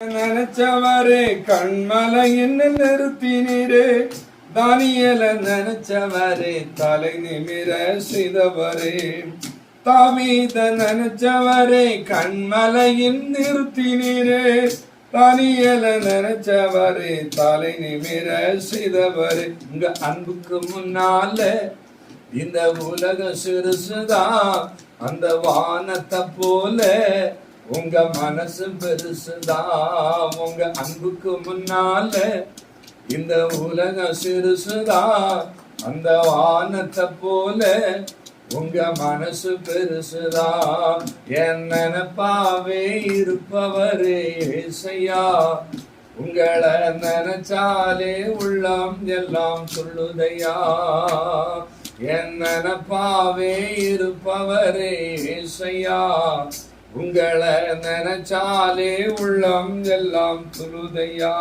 நினைச்சவரே கண்மலையின் நிறுத்தினீரே, தானியல நினைச்சவரே தலை நிமிர செய்தவரே, தாவீத நினைச்சவரே கண்மலையின் நிறுத்தினீரே, தானியல நினைச்சவரே தலை நிமிர செய்தவரே. உங்க அன்புக்கு முன்னால இந்த உலகம் சிறுசுதான், அந்த வானத்தை போல உங்க மனசு பெருசுதான். உங்க அன்புக்கு முன்னால இந்த உலகம் சிறுசுதான், அந்த வானத்தை போல உங்க மனசு பெருசுதான். என் நினைப்பாவே இருப்பவரே ஏசையா, உங்களை நினைச்சாலே உள்ளம் எல்லாம் சொல்லுதையா. என் நினைப்பாவே இருப்பவரே ஏசையா, உங்களை நினைச்சாலே உள்ளம் எல்லாம் சொல்லுதையா.